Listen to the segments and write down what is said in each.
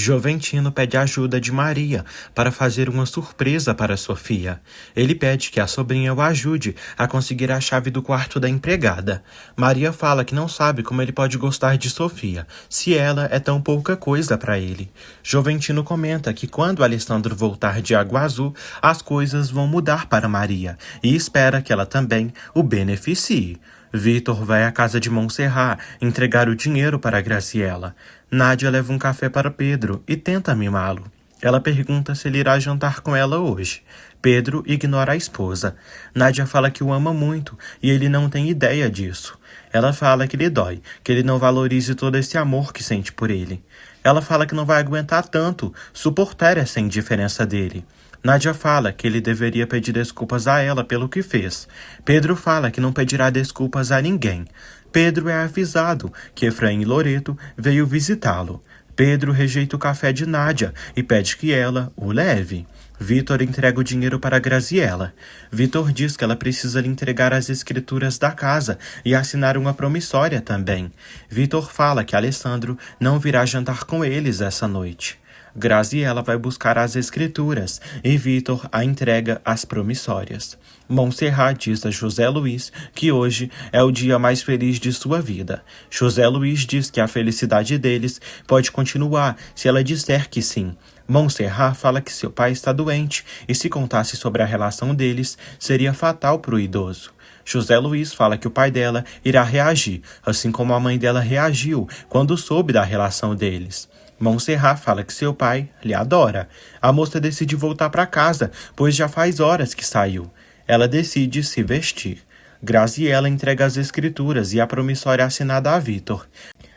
Joventino pede ajuda de Maria para fazer uma surpresa para Sofia. Ele pede que a sobrinha o ajude a conseguir a chave do quarto da empregada. Maria fala que não sabe como ele pode gostar de Sofia, se ela é tão pouca coisa para ele. Joventino comenta que quando Alessandro voltar de Água Azul, as coisas vão mudar para Maria e espera que ela também o beneficie. Vitor vai à casa de Montserrat entregar o dinheiro para Graziella. Nádia leva um café para Pedro e tenta mimá-lo. Ela pergunta se ele irá jantar com ela hoje. Pedro ignora a esposa. Nádia fala que o ama muito e ele não tem ideia disso. Ela fala que lhe dói, que ele não valorize todo esse amor que sente por ele. Ela fala que não vai aguentar tanto, suportar essa indiferença dele. Nádia fala que ele deveria pedir desculpas a ela pelo que fez. Pedro fala que não pedirá desculpas a ninguém. Pedro é avisado que Efraim Loreto veio visitá-lo. Pedro rejeita o café de Nádia e pede que ela o leve. Vitor entrega o dinheiro para Graziella. Vitor diz que ela precisa lhe entregar as escrituras da casa e assinar uma promissória também. Vitor fala que Alessandro não virá jantar com eles essa noite. Graziella vai buscar as escrituras e Vitor a entrega as promissórias. Montserrat diz a José Luiz que hoje é o dia mais feliz de sua vida. José Luiz diz que a felicidade deles pode continuar se ela disser que sim. Montserrat fala que seu pai está doente e se contasse sobre a relação deles, seria fatal para o idoso. José Luiz fala que o pai dela irá reagir, assim como a mãe dela reagiu quando soube da relação deles. Montserrat fala que seu pai lhe adora. A moça decide voltar para casa, pois já faz horas que saiu. Ela decide se vestir. Graziella entrega as escrituras e a promissória assinada a Vitor.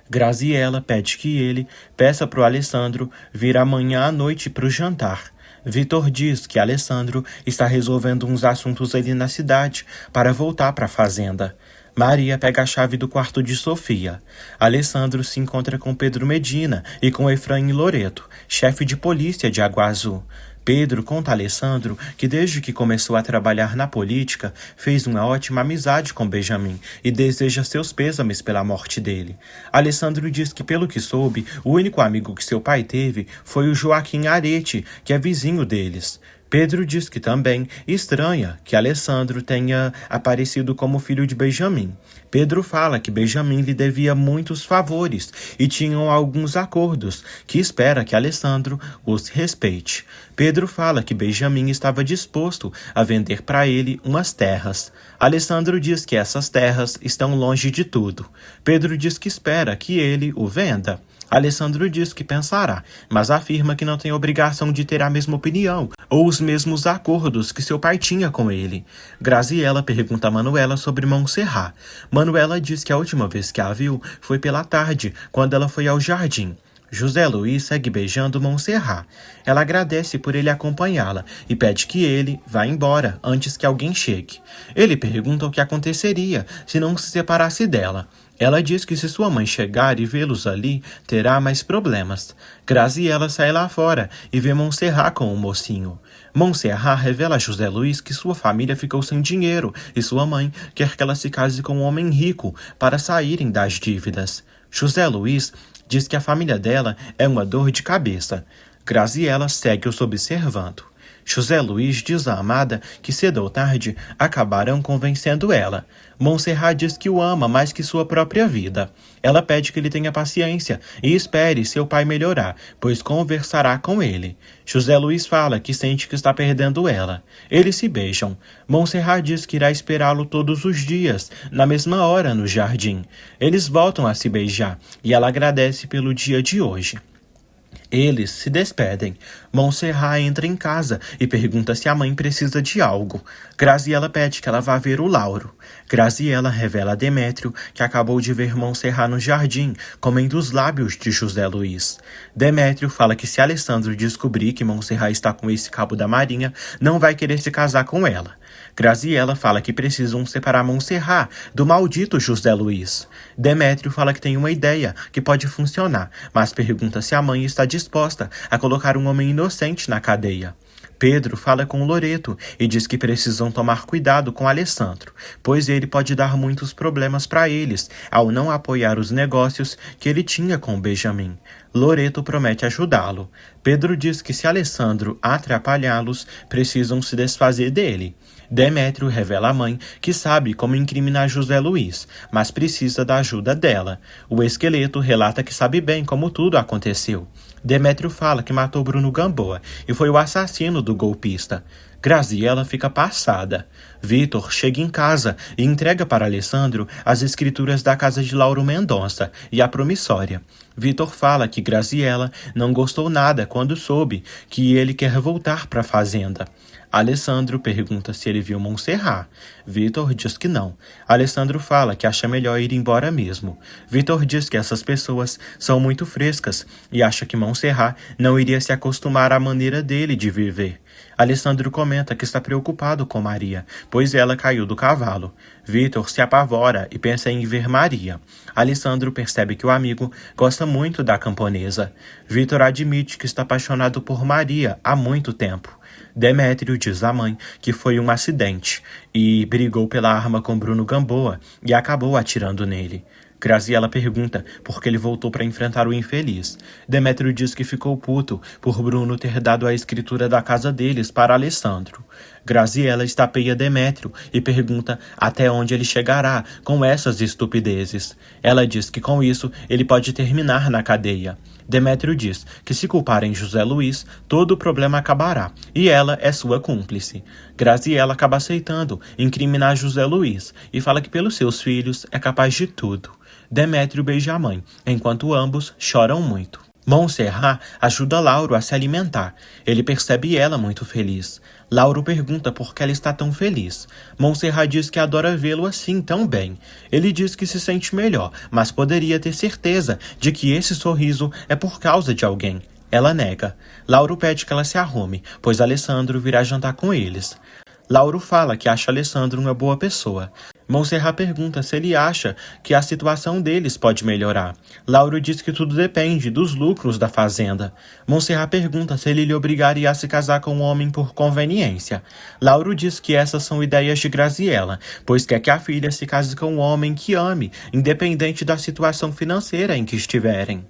Graziella pede que ele peça para o Alessandro vir amanhã à noite para o jantar. Vitor diz que Alessandro está resolvendo uns assuntos ali na cidade para voltar para a fazenda. Maria pega a chave do quarto de Sofia. Alessandro se encontra com Pedro Medina e com Efraim Loreto, chefe de polícia de Água Azul. Pedro conta a Alessandro que desde que começou a trabalhar na política, fez uma ótima amizade com Benjamin e deseja seus pêsames pela morte dele. Alessandro diz que, pelo que soube, o único amigo que seu pai teve foi o Joaquim Arete, que é vizinho deles. Pedro diz que também estranha que Alessandro tenha aparecido como filho de Benjamin. Pedro fala que Benjamin lhe devia muitos favores e tinham alguns acordos, que espera que Alessandro os respeite. Pedro fala que Benjamin estava disposto a vender para ele umas terras. Alessandro diz que essas terras estão longe de tudo. Pedro diz que espera que ele o venda. Alessandro diz que pensará, mas afirma que não tem obrigação de ter a mesma opinião ou os mesmos acordos que seu pai tinha com ele. Graziella pergunta a Manuela sobre Montserrat. Manuela diz que a última vez que a viu foi pela tarde, quando ela foi ao jardim. José Luiz segue beijando Montserrat. Ela agradece por ele acompanhá-la e pede que ele vá embora antes que alguém chegue. Ele pergunta o que aconteceria se não se separasse dela. Ela diz que se sua mãe chegar e vê-los ali, terá mais problemas. Graziella sai lá fora e vê Montserrat com o mocinho. Montserrat revela a José Luiz que sua família ficou sem dinheiro e sua mãe quer que ela se case com um homem rico para saírem das dívidas. José Luiz diz que a família dela é uma dor de cabeça. Graziella segue-os observando. José Luiz diz à amada que cedo ou tarde acabarão convencendo ela. Montserrat diz que o ama mais que sua própria vida. Ela pede que ele tenha paciência e espere seu pai melhorar, pois conversará com ele. José Luiz fala que sente que está perdendo ela. Eles se beijam. Montserrat diz que irá esperá-lo todos os dias, na mesma hora no jardim. Eles voltam a se beijar e ela agradece pelo dia de hoje. Eles se despedem. Montserrat entra em casa e pergunta se a mãe precisa de algo. Graziella pede que ela vá ver o Lauro. Graziella revela a Demétrio que acabou de ver Montserrat no jardim, comendo os lábios de José Luiz. Demétrio fala que se Alessandro descobrir que Montserrat está com esse cabo da marinha, não vai querer se casar com ela. Graziella fala que precisam separar Montserrat do maldito José Luiz. Demétrio fala que tem uma ideia que pode funcionar, mas pergunta se a mãe está disposta a colocar um homem inocente na cadeia. Pedro fala com Loreto e diz que precisam tomar cuidado com Alessandro, pois ele pode dar muitos problemas para eles ao não apoiar os negócios que ele tinha com Benjamin. Loreto promete ajudá-lo. Pedro diz que se Alessandro atrapalhá-los, precisam se desfazer dele. Demétrio revela à mãe que sabe como incriminar José Luiz, mas precisa da ajuda dela. O esqueleto relata que sabe bem como tudo aconteceu. Demétrio fala que matou Bruno Gamboa e foi o assassino do golpista. Graziella fica passada. Vitor chega em casa e entrega para Alessandro as escrituras da casa de Lauro Mendonça e a promissória. Vitor fala que Graziella não gostou nada quando soube que ele quer voltar para a fazenda. Alessandro pergunta se ele viu Montserrat. Vitor diz que não. Alessandro fala que acha melhor ir embora mesmo. Vitor diz que essas pessoas são muito frescas e acha que Montserrat não iria se acostumar à maneira dele de viver. Alessandro comenta que está preocupado com Maria, pois ela caiu do cavalo. Vitor se apavora e pensa em ver Maria. Alessandro percebe que o amigo gosta muito da camponesa. Vitor admite que está apaixonado por Maria há muito tempo. Demétrio diz à mãe que foi um acidente e brigou pela arma com Bruno Gamboa e acabou atirando nele. Graziella pergunta por que ele voltou para enfrentar o infeliz. Demétrio diz que ficou puto por Bruno ter dado a escritura da casa deles para Alessandro. Graziella estapeia Demétrio e pergunta até onde ele chegará com essas estupidezes. Ela diz que com isso ele pode terminar na cadeia. Demétrio diz que se culparem José Luiz, todo o problema acabará, e ela é sua cúmplice. Graziella acaba aceitando incriminar José Luiz e fala que pelos seus filhos é capaz de tudo. Demétrio beija a mãe, enquanto ambos choram muito. Montserrat ajuda Lauro a se alimentar. Ele percebe ela muito feliz. Lauro pergunta por que ela está tão feliz. Montserrat diz que adora vê-lo assim tão bem. Ele diz que se sente melhor, mas poderia ter certeza de que esse sorriso é por causa de alguém. Ela nega. Lauro pede que ela se arrume, pois Alessandro virá jantar com eles. Lauro fala que acha Alessandro uma boa pessoa. Montserrat pergunta se ele acha que a situação deles pode melhorar. Lauro diz que tudo depende dos lucros da fazenda. Montserrat pergunta se ele lhe obrigaria a se casar com um homem por conveniência. Lauro diz que essas são ideias de Graziella, pois quer que a filha se case com um homem que ame, independente da situação financeira em que estiverem.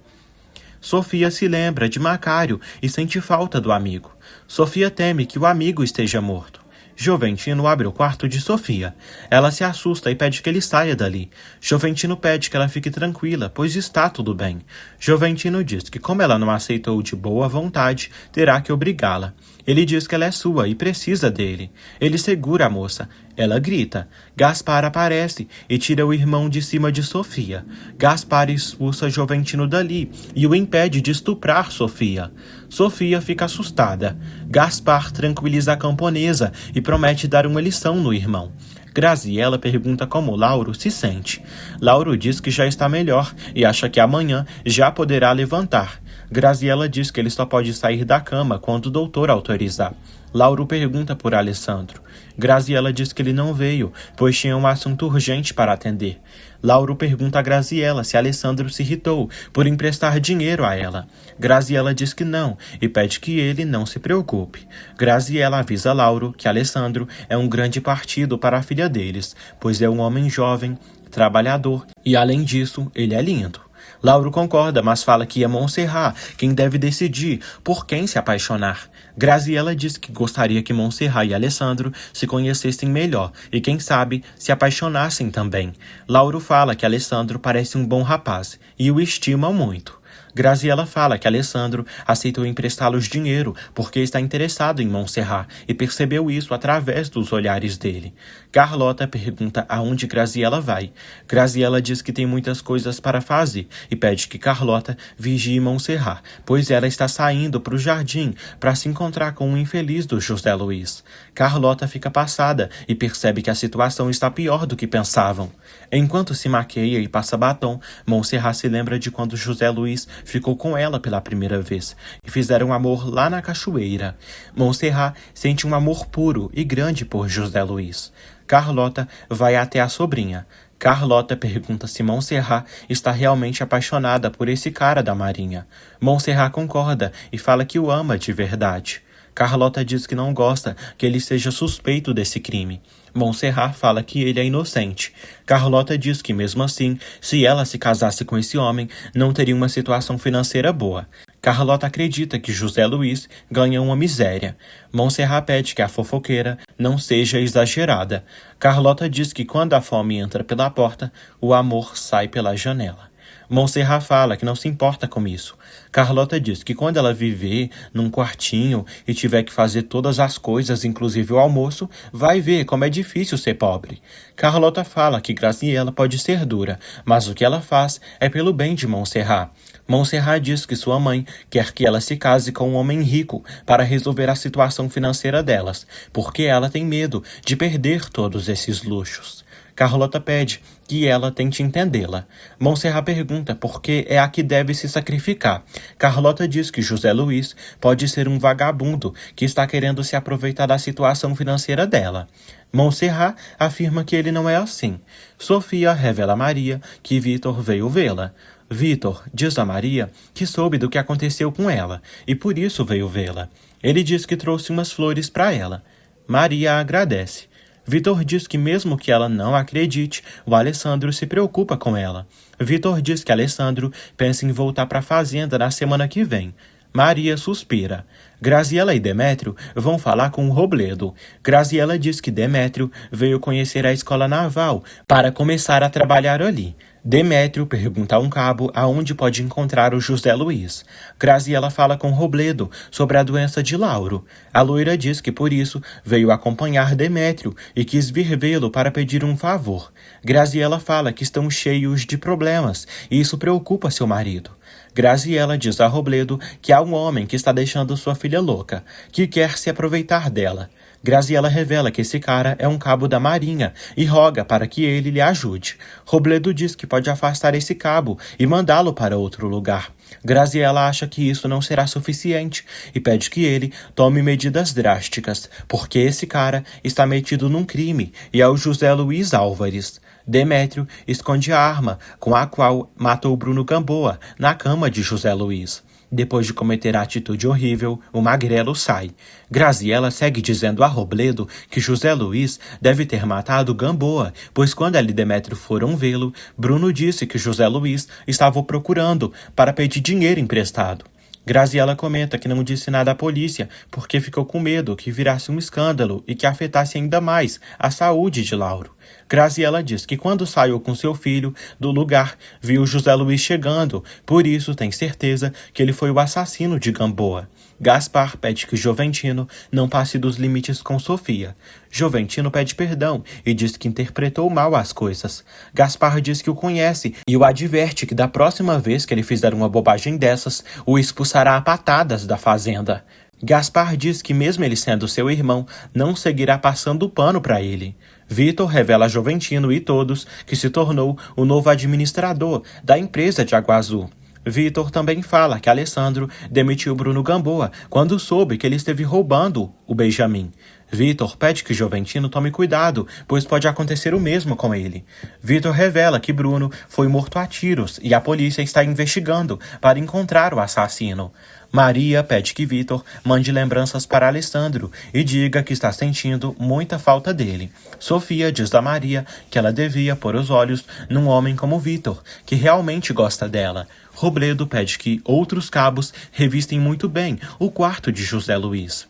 Sofia se lembra de Macário e sente falta do amigo. Sofia teme que o amigo esteja morto. Joventino abre o quarto de Sofia. Ela se assusta e pede que ele saia dali. Joventino pede que ela fique tranquila, pois está tudo bem. Joventino diz que como ela não aceitou de boa vontade, terá que obrigá-la. Ele diz que ela é sua e precisa dele. Ele segura a moça. Ela grita. Gaspar aparece e tira o irmão de cima de Sofia. Gaspar expulsa Joventino dali e o impede de estuprar Sofia. Sofia fica assustada. Gaspar tranquiliza a camponesa e promete dar uma lição no irmão. Graziella pergunta como Lauro se sente. Lauro diz que já está melhor e acha que amanhã já poderá levantar. Graziella diz que ele só pode sair da cama quando o doutor autorizar. Lauro pergunta por Alessandro. Graziella diz que ele não veio, pois tinha um assunto urgente para atender. Lauro pergunta a Graziella se Alessandro se irritou por emprestar dinheiro a ela. Graziella diz que não e pede que ele não se preocupe. Graziella avisa Lauro que Alessandro é um grande partido para a filha deles, pois é um homem jovem, trabalhador e, além disso, ele é lindo. Lauro concorda, mas fala que é Montserrat quem deve decidir por quem se apaixonar. Graziella diz que gostaria que Montserrat e Alessandro se conhecessem melhor e, quem sabe, se apaixonassem também. Lauro fala que Alessandro parece um bom rapaz e o estima muito. Graziella fala que Alessandro aceitou emprestá-los dinheiro porque está interessado em Montserrat e percebeu isso através dos olhares dele. Carlota pergunta aonde Graziella vai. Graziella diz que tem muitas coisas para fazer e pede que Carlota vigie Montserrat, pois ela está saindo para o jardim para se encontrar com o infeliz do José Luiz. Carlota fica passada e percebe que a situação está pior do que pensavam. Enquanto se maqueia e passa batom, Montserrat se lembra de quando José Luiz ficou com ela pela primeira vez e fizeram amor lá na cachoeira. Montserrat sente um amor puro e grande por José Luiz. Carlota vai até a sobrinha. Carlota pergunta se Montserrat está realmente apaixonada por esse cara da marinha. Montserrat concorda e fala que o ama de verdade. Carlota diz que não gosta que ele seja suspeito desse crime. Montserrat fala que ele é inocente. Carlota diz que, mesmo assim, se ela se casasse com esse homem, não teria uma situação financeira boa. Carlota acredita que José Luiz ganha uma miséria. Montserrat pede que a fofoqueira não seja exagerada. Carlota diz que quando a fome entra pela porta, o amor sai pela janela. Montserrat fala que não se importa com isso. Carlota diz que quando ela viver num quartinho e tiver que fazer todas as coisas, inclusive o almoço, vai ver como é difícil ser pobre. Carlota fala que Graziella pode ser dura, mas o que ela faz é pelo bem de Montserrat. Montserrat diz que sua mãe quer que ela se case com um homem rico para resolver a situação financeira delas, porque ela tem medo de perder todos esses luxos. Carlota pede que ela tente entendê-la. Montserrat pergunta por que é a que deve se sacrificar. Carlota diz que José Luiz pode ser um vagabundo que está querendo se aproveitar da situação financeira dela. Montserrat afirma que ele não é assim. Sofia revela a Maria que Vitor veio vê-la. Vitor diz a Maria que soube do que aconteceu com ela e por isso veio vê-la. Ele diz que trouxe umas flores para ela. Maria agradece. Vitor diz que mesmo que ela não acredite, o Alessandro se preocupa com ela. Vitor diz que Alessandro pensa em voltar para a fazenda na semana que vem. Maria suspira. Graziella e Demétrio vão falar com o Robledo. Graziella diz que Demétrio veio conhecer a escola naval para começar a trabalhar ali. Demétrio pergunta a um cabo aonde pode encontrar o José Luiz. Graziella fala com Robledo sobre a doença de Lauro. A loira diz que por isso veio acompanhar Demétrio e quis vir vê-lo para pedir um favor. Graziella fala que estão cheios de problemas e isso preocupa seu marido. Graziella diz a Robledo que há um homem que está deixando sua filha louca, que quer se aproveitar dela. Graziella revela que esse cara é um cabo da marinha e roga para que ele lhe ajude. Robledo diz que pode afastar esse cabo e mandá-lo para outro lugar. Graziella acha que isso não será suficiente e pede que ele tome medidas drásticas, porque esse cara está metido num crime e é o José Luiz Álvares. Demétrio esconde a arma com a qual matou Bruno Gamboa na cama de José Luiz. Depois de cometer a atitude horrível, o magrelo sai. Graziella segue dizendo a Robledo que José Luiz deve ter matado Gamboa, pois quando ela e Demétrio foram vê-lo, Bruno disse que José Luiz estava o procurando para pedir dinheiro emprestado. Graziella comenta que não disse nada à polícia porque ficou com medo que virasse um escândalo e que afetasse ainda mais a saúde de Lauro. Graziella diz que quando saiu com seu filho do lugar, viu José Luiz chegando, por isso tem certeza que ele foi o assassino de Gamboa. Gaspar pede que Joventino não passe dos limites com Sofia. Joventino pede perdão e diz que interpretou mal as coisas. Gaspar diz que o conhece e o adverte que da próxima vez que ele fizer uma bobagem dessas, o expulsará a patadas da fazenda. Gaspar diz que mesmo ele sendo seu irmão, não seguirá passando pano para ele. Vitor revela a Joventino e todos que se tornou o novo administrador da empresa de Água Azul. Vitor também fala que Alessandro demitiu Bruno Gamboa quando soube que ele esteve roubando o Benjamin. Vitor pede que Joventino tome cuidado, pois pode acontecer o mesmo com ele. Vitor revela que Bruno foi morto a tiros e a polícia está investigando para encontrar o assassino. Maria pede que Vitor mande lembranças para Alessandro e diga que está sentindo muita falta dele. Sofia diz a Maria que ela devia pôr os olhos num homem como Vitor, que realmente gosta dela. Robledo pede que outros cabos revistem muito bem o quarto de José Luiz.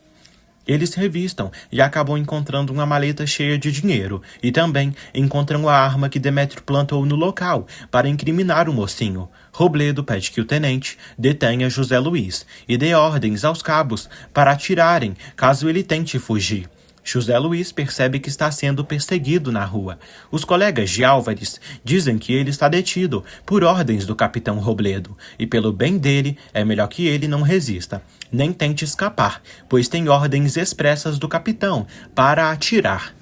Eles revistam e acabam encontrando uma maleta cheia de dinheiro e também encontram a arma que Demétrio plantou no local para incriminar o mocinho. Robledo pede que o tenente detenha José Luiz e dê ordens aos cabos para atirarem caso ele tente fugir. José Luiz percebe que está sendo perseguido na rua. Os colegas de Álvares dizem que ele está detido por ordens do capitão Robledo e pelo bem dele é melhor que ele não resista, nem tente escapar, pois tem ordens expressas do capitão para atirar.